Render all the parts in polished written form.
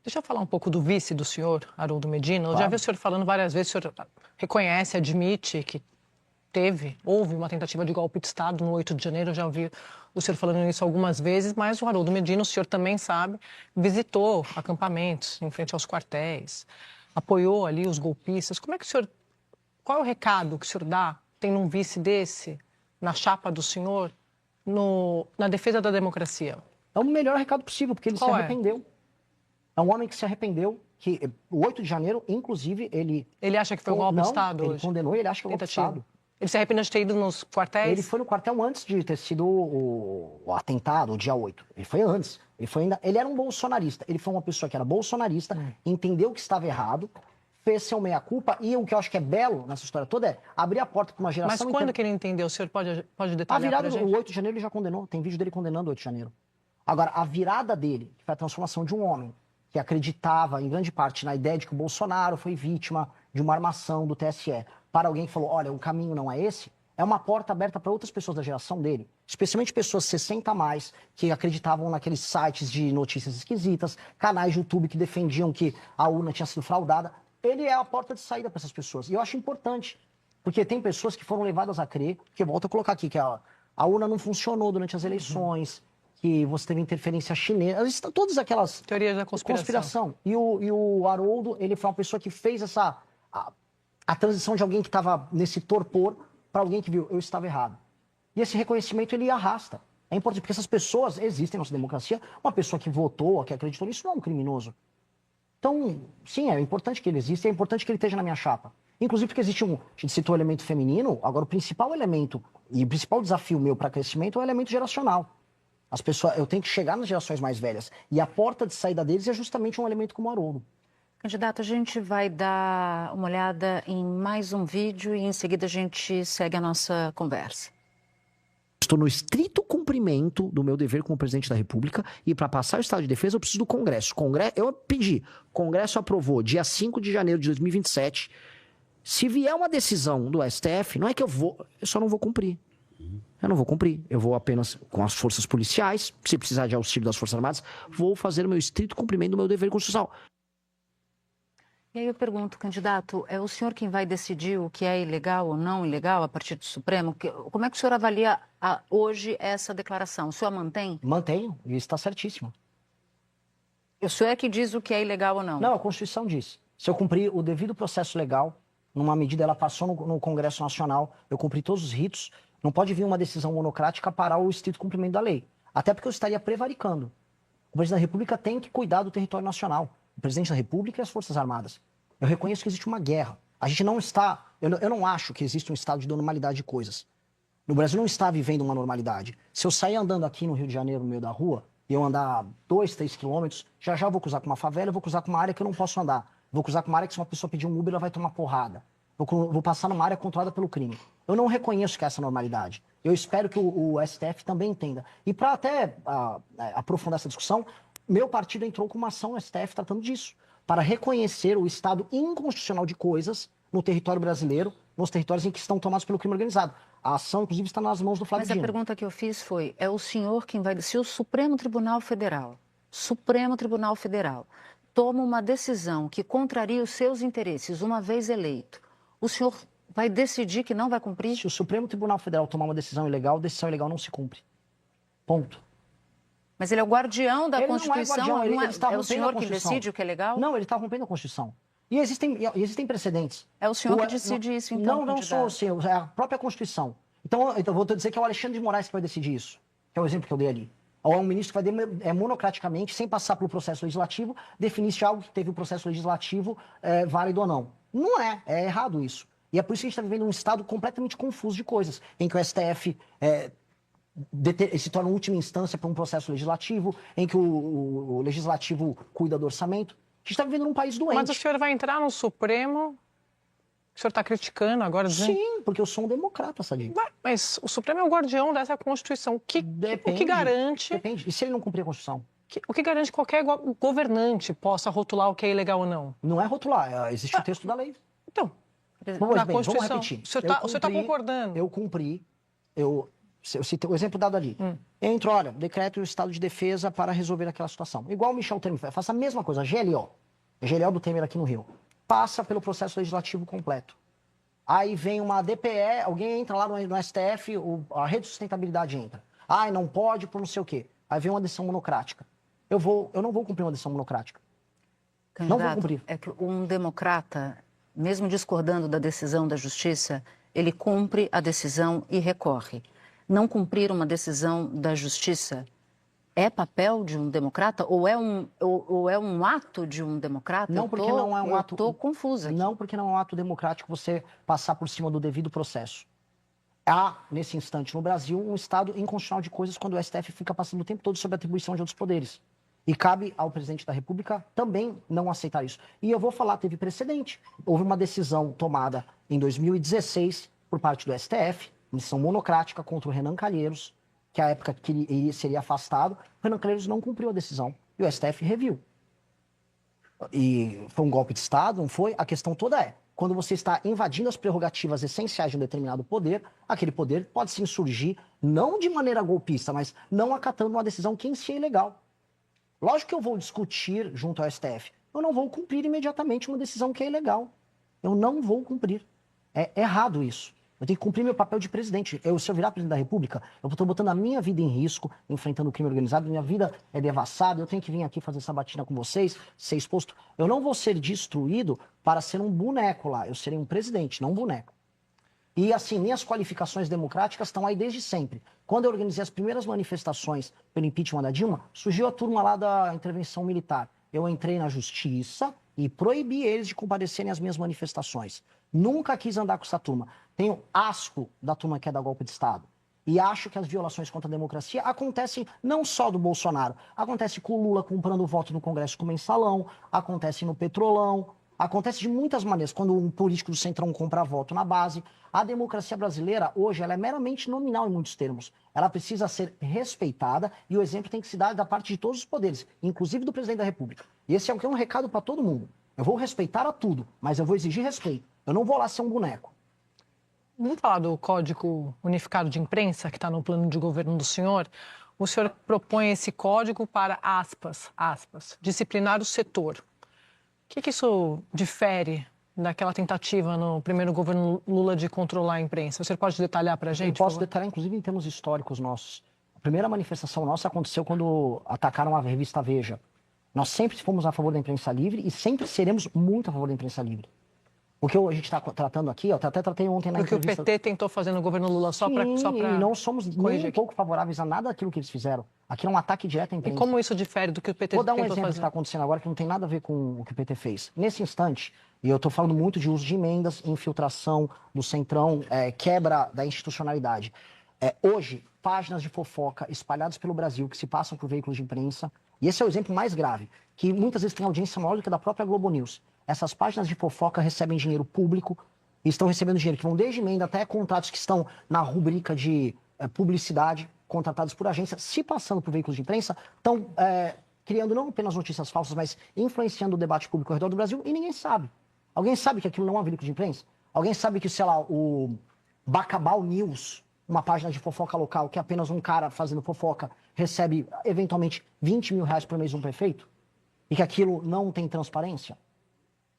Deixa eu falar um pouco do vice do senhor, Haroldo Medina. Eu já vi o senhor falando várias vezes, o senhor reconhece, admite que houve uma tentativa de golpe de Estado no 8 de janeiro, eu já ouvi o senhor falando isso algumas vezes, mas o Haroldo Medina, o senhor também sabe, visitou acampamentos em frente aos quartéis, apoiou ali os golpistas. Como é que o senhor, qual é o recado que o senhor dá, tendo um vice desse na chapa do senhor, na defesa da democracia? É o melhor recado possível, porque ele Qual se é? arrependeu. É um homem que se arrependeu, que o 8 de janeiro, inclusive, ele... Ele acha que foi um golpe de Estado ele hoje? condenou, ele acha que é um golpe de Estado. Ele se arrependeu de ter ido nos quartéis? Ele foi no quartel antes de ter sido o atentado, o dia 8. Ele foi antes. Ele era um bolsonarista. Ele foi uma pessoa que era bolsonarista, entendeu que estava errado, fez seu meia-culpa, e o que eu acho que é belo nessa história toda é abrir a porta para uma geração... Mas quando que ele entendeu? O senhor pode detalhar A virada pra gente? do 8 de janeiro ele já condenou. Tem vídeo dele condenando o 8 de janeiro. Agora, a virada dele, que foi a transformação de um homem que acreditava, em grande parte, na ideia de que o Bolsonaro foi vítima de uma armação do TSE, para alguém que falou, olha, o caminho não é esse, é uma porta aberta para outras pessoas da geração dele, especialmente pessoas 60 a mais, que acreditavam naqueles sites de notícias esquisitas, canais de YouTube que defendiam que a urna tinha sido fraudada. Ele é a porta de saída para essas pessoas. E eu acho importante, porque tem pessoas que foram levadas a crer, que volto a colocar aqui, que a urna não funcionou durante as eleições, que você teve interferência chinesa, todas aquelas... Teorias da conspiração. E o Haroldo, ele foi uma pessoa que fez a transição de alguém que estava nesse torpor para alguém que viu, eu estava errado. E esse reconhecimento, ele arrasta. É importante, porque essas pessoas existem na nossa democracia. Uma pessoa que votou, que acreditou nisso, não é um criminoso. Então, sim, é importante que ele exista, é importante que ele esteja na minha chapa. Inclusive porque existe a gente citou o elemento feminino, agora o principal elemento e o principal desafio meu para crescimento é o elemento geracional. As pessoas, eu tenho que chegar nas gerações mais velhas. E a porta de saída deles é justamente um elemento como o Haroldo. Candidato, a gente vai dar uma olhada em mais um vídeo e em seguida a gente segue a nossa conversa. Estou no estrito cumprimento do meu dever como presidente da República e para passar o estado de defesa eu preciso do Congresso. Eu pedi, o Congresso aprovou dia 5 de janeiro de 2027. Se vier uma decisão do STF, não é que eu só não vou cumprir. Eu não vou cumprir. Eu vou apenas com as forças policiais, se precisar de auxílio das Forças Armadas, vou fazer o meu estrito cumprimento do meu dever constitucional. E aí eu pergunto, candidato, é o senhor quem vai decidir o que é ilegal ou não ilegal a partir do Supremo? Como é que o senhor avalia hoje essa declaração? O senhor mantém? Mantenho, e isso está certíssimo. O senhor é que diz o que é ilegal ou não? Não, a Constituição diz. Se eu cumprir o devido processo legal, numa medida ela passou no Congresso Nacional, eu cumpri todos os ritos, não pode vir uma decisão monocrática parar o estrito cumprimento da lei. Até porque eu estaria prevaricando. O presidente da República tem que cuidar do território nacional. O presidente da República e as Forças Armadas. Eu reconheço que existe uma guerra. A gente não está... Eu não acho que existe um estado de normalidade de coisas. No Brasil não está vivendo uma normalidade. Se eu sair andando aqui no Rio de Janeiro, no meio da rua, e eu andar 2, 3 quilômetros, já vou cruzar com uma favela, eu vou cruzar com uma área que eu não posso andar. Vou cruzar com uma área que se uma pessoa pedir um Uber, ela vai tomar porrada. Vou passar numa área controlada pelo crime. Eu não reconheço que é essa normalidade. Eu espero que o STF também entenda. E para até aprofundar essa discussão, meu partido entrou com uma ação no STF tratando disso, para reconhecer o estado inconstitucional de coisas no território brasileiro, nos territórios em que estão tomados pelo crime organizado. A ação, inclusive, está nas mãos do Flávio Dino. Mas a pergunta que eu fiz foi, é o senhor quem vai... Se o Supremo Tribunal Federal toma uma decisão que contraria os seus interesses, uma vez eleito, o senhor vai decidir que não vai cumprir? Se o Supremo Tribunal Federal tomar uma decisão ilegal não se cumpre. Ponto. Mas ele é o guardião da Ele Constituição, não é guardião, ele está é o rompendo senhor a que Constituição. decide o que é legal? Não, ele está rompendo a Constituição. E existem precedentes. É o senhor que decide isso, então, não sou o senhor, é a própria Constituição. Então vou te dizer que é o Alexandre de Moraes que vai decidir isso, que é o exemplo que eu dei ali. Ou é um ministro que vai monocraticamente, sem passar pelo processo legislativo, definir se algo que teve o processo legislativo é válido ou não. Não é errado isso. E é por isso que a gente está vivendo um estado completamente confuso de coisas, em que o STF se torna última instância para um processo legislativo, em que o legislativo cuida do orçamento. A gente está vivendo num país doente. Mas o senhor vai entrar no Supremo? O senhor está criticando agora? Dizendo... Sim, porque eu sou um democrata, Sadia. Mas o Supremo é o guardião dessa Constituição. O que garante... Depende. E se ele não cumprir a Constituição? O que garante que qualquer governante possa rotular o que é ilegal ou não? Não é rotular, existe o texto da lei. Então, Vamos Constituição. repetir. O senhor está concordando? Eu cumpri, Eu citei o exemplo dado ali. Entra, olha, decreto o estado de defesa para resolver aquela situação. Igual o Michel Temer faz. Faça a mesma coisa, GLO. GLO do Temer aqui no Rio. Passa pelo processo legislativo completo. Aí vem uma DPE, alguém entra lá no STF, a rede de sustentabilidade entra. Ai, não pode por não sei o quê. Aí vem uma decisão monocrática. Eu não vou cumprir uma decisão monocrática. Candidato, Não vou cumprir. é que um democrata, mesmo discordando da decisão da justiça, ele cumpre a decisão e recorre. Não cumprir uma decisão da justiça é papel de um democrata ou é um ato de um democrata? Não, porque não é um ato. Estou confusa aqui. Não, porque não é um ato democrático você passar por cima do devido processo. Há, nesse instante, no Brasil, um estado inconstitucional de coisas quando o STF fica passando o tempo todo sobre a atribuição de outros poderes. E cabe ao presidente da República também não aceitar isso. E eu vou falar, teve precedente. Houve uma decisão tomada em 2016 por parte do STF, decisão monocrática contra o Renan Calheiros, que a época que ele seria afastado, o Renan Calheiros não cumpriu a decisão e o STF reviu. E foi um golpe de Estado, não foi? A questão toda é, quando você está invadindo as prerrogativas essenciais de um determinado poder, aquele poder pode sim surgir, não de maneira golpista, mas não acatando uma decisão que em si é ilegal. Lógico que eu vou discutir junto ao STF. Eu não vou cumprir imediatamente uma decisão que é ilegal. Eu não vou cumprir. É errado isso. Eu tenho que cumprir meu papel de presidente. Se eu virar presidente da República, eu estou botando a minha vida em risco, enfrentando o crime organizado, minha vida é devassada, eu tenho que vir aqui fazer essa batina com vocês, ser exposto. Eu não vou ser destruído para ser um boneco lá. Eu serei um presidente, não um boneco. E assim, minhas qualificações democráticas estão aí desde sempre. Quando eu organizei as primeiras manifestações pelo impeachment da Dilma, surgiu a turma lá da intervenção militar. Eu entrei na justiça e proibi eles de comparecerem às minhas manifestações. Nunca quis andar com essa turma. Tenho asco da turma que é da golpe de Estado. E acho que as violações contra a democracia acontecem não só do Bolsonaro. Acontece com o Lula comprando voto no Congresso com mensalão, acontece no Petrolão, acontece de muitas maneiras. Quando um político do Centrão compra voto na base. A democracia brasileira, hoje, ela é meramente nominal em muitos termos. Ela precisa ser respeitada e o exemplo tem que se dar da parte de todos os poderes, inclusive do presidente da República. E esse é um recado para todo mundo. Eu vou respeitar a tudo, mas eu vou exigir respeito. Eu não vou lá ser um boneco. Vamos falar do Código Unificado de Imprensa, que está no plano de governo do senhor. O senhor propõe esse código para, aspas, disciplinar o setor. O que isso difere daquela tentativa no primeiro governo Lula de controlar a imprensa? O senhor pode detalhar para a gente? Eu posso detalhar, inclusive, em termos históricos nossos. A primeira manifestação nossa aconteceu quando atacaram a revista Veja. Nós sempre fomos a favor da imprensa livre e sempre seremos muito a favor da imprensa livre. O que a gente está tratando aqui, eu até tratei ontem na entrevista... O que o PT tentou fazer no governo Lula só para e não somos nem um pouco favoráveis a nada daquilo que eles fizeram. Aqui é um ataque direto à imprensa. E como isso difere do que o PT tentou fazer? Vou dar um exemplo que está acontecendo agora que não tem nada a ver com o que o PT fez. Nesse instante, e eu estou falando muito de uso de emendas, infiltração do Centrão, quebra da institucionalidade. Hoje, páginas de fofoca espalhadas pelo Brasil que se passam por veículos de imprensa, e esse é o exemplo mais grave, que muitas vezes tem audiência maior do que a da própria Globo News. Essas páginas de fofoca recebem dinheiro público e estão recebendo dinheiro que vão desde emenda até contratos que estão na rubrica de publicidade, contratados por agência, se passando por veículos de imprensa, estão criando não apenas notícias falsas, mas influenciando o debate público ao redor do Brasil e ninguém sabe. Alguém sabe que aquilo não é um veículo de imprensa? Alguém sabe que, sei lá, o Bacabal News, uma página de fofoca local, que é apenas um cara fazendo fofoca, recebe eventualmente 20 mil reais por mês de um prefeito? E que aquilo não tem transparência?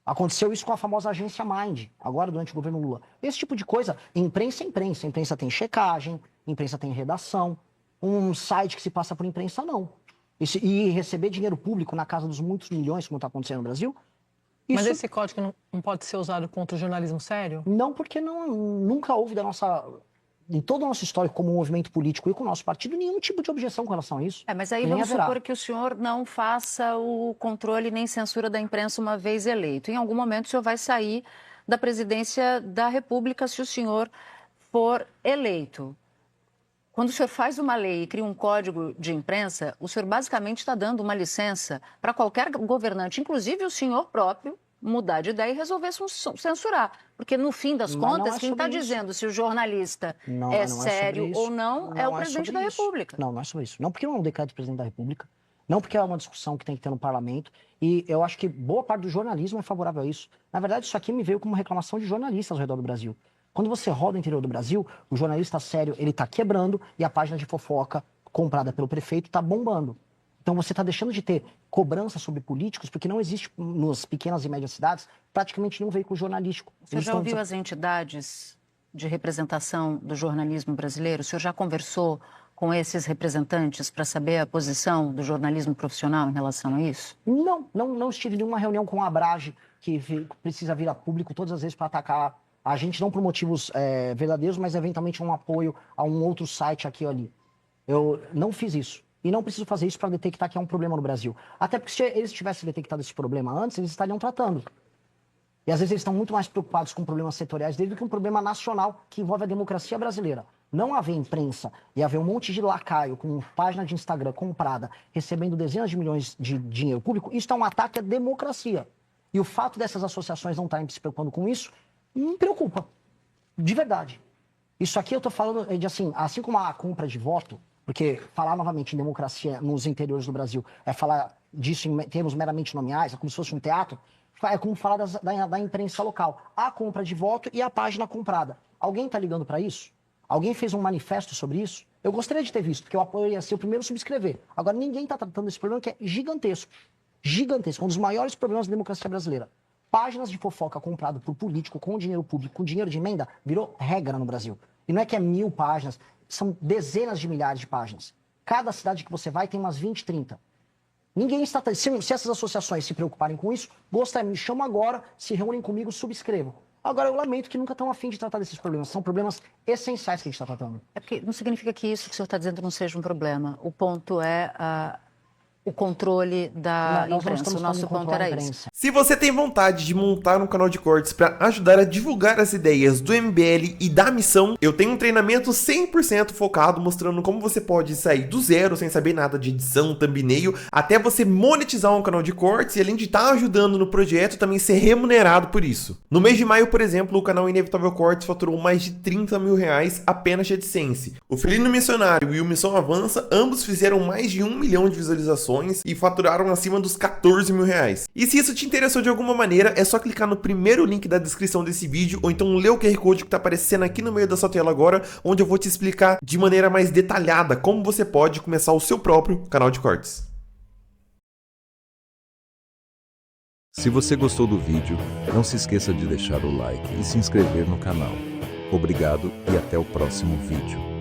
Aconteceu isso com a famosa agência Mind, agora durante o governo Lula. Esse tipo de coisa, imprensa é imprensa. A imprensa tem checagem, imprensa tem redação. Um site que se passa por imprensa, não. E receber dinheiro público na casa dos muitos milhões, como está acontecendo no Brasil... Mas esse código não pode ser usado contra o jornalismo sério? Não, porque nunca houve em todo o nosso histórico como movimento político e com o nosso partido, nenhum tipo de objeção com relação a isso. Mas aí vamos supor que o senhor não faça o controle nem censura da imprensa uma vez eleito. Em algum momento o senhor vai sair da presidência da República se o senhor for eleito. Quando o senhor faz uma lei e cria um código de imprensa, o senhor basicamente está dando uma licença para qualquer governante, inclusive o senhor próprio, mudar de ideia e resolver censurar. Porque, no fim das contas, quem está dizendo se o jornalista é sério ou não é o presidente da República. Não é sobre isso. Não porque não é um decreto do presidente da República, não porque é uma discussão que tem que ter no parlamento. E eu acho que boa parte do jornalismo é favorável a isso. Na verdade, isso aqui me veio como uma reclamação de jornalistas ao redor do Brasil. Quando você roda o interior do Brasil, o jornalista sério, ele tá quebrando e a página de fofoca comprada pelo prefeito tá bombando. Então você está deixando de ter cobrança sobre políticos, porque não existe nas pequenas e médias cidades praticamente nenhum veículo jornalístico. O senhor já ouviu as entidades de representação do jornalismo brasileiro? O senhor já conversou com esses representantes para saber a posição do jornalismo profissional em relação a isso? Não estive em nenhuma reunião com a Abrage, que precisa vir a público todas as vezes para atacar a gente, não por motivos verdadeiros, mas eventualmente um apoio a um outro site aqui ou ali. Eu não fiz isso. E não preciso fazer isso para detectar que é um problema no Brasil. Até porque se eles tivessem detectado esse problema antes, eles estariam tratando. E às vezes eles estão muito mais preocupados com problemas setoriais dele do que um problema nacional que envolve a democracia brasileira. Não haver imprensa e haver um monte de lacaio com página de Instagram comprada, recebendo dezenas de milhões de dinheiro público, isso é um ataque à democracia. E o fato dessas associações não estarem se preocupando com isso, me preocupa. De verdade. Isso aqui eu estou falando de assim como a compra de voto, porque falar novamente em democracia nos interiores do Brasil é falar disso em termos meramente nominais, é como se fosse um teatro, é como falar da imprensa local. A compra de voto e a página comprada. Alguém está ligando para isso? Alguém fez um manifesto sobre isso? Eu gostaria de ter visto, porque eu apoiaria ser o primeiro a subscrever. Agora, ninguém está tratando desse problema que é gigantesco. Gigantesco. Um dos maiores problemas da democracia brasileira. Páginas de fofoca comprado por político com dinheiro público, com dinheiro de emenda, virou regra no Brasil. E não é que é 1000 páginas, são dezenas de milhares de páginas. Cada cidade que você vai tem umas 20, 30. Ninguém está... Se essas associações se preocuparem com isso, me chamam agora, se reúnem comigo, subscrevam. Agora, eu lamento que nunca estão a fim de tratar desses problemas. São problemas essenciais que a gente está tratando. É porque não significa que isso que o senhor está dizendo não seja um problema. O ponto é o controle da imprensa. O nosso ponto era isso. Se você tem vontade de montar um canal de cortes para ajudar a divulgar as ideias do MBL e da missão, eu tenho um treinamento 100% focado mostrando como você pode sair do zero sem saber nada de edição, thumbnail, até você monetizar um canal de cortes e além de estar ajudando no projeto, também ser remunerado por isso. No mês de maio, por exemplo, o canal Inevitável Cortes faturou mais de 30 mil reais apenas de AdSense. O Felino Missionário e o Missão Avança, ambos fizeram mais de 1 milhão de visualizações e faturaram acima dos 14 mil reais. E se isso te interessou de alguma maneira, é só clicar no primeiro link da descrição desse vídeo ou então ler o QR Code que está aparecendo aqui no meio da sua tela agora, onde eu vou te explicar de maneira mais detalhada como você pode começar o seu próprio canal de cortes. Se você gostou do vídeo, não se esqueça de deixar o like e se inscrever no canal. Obrigado e até o próximo vídeo.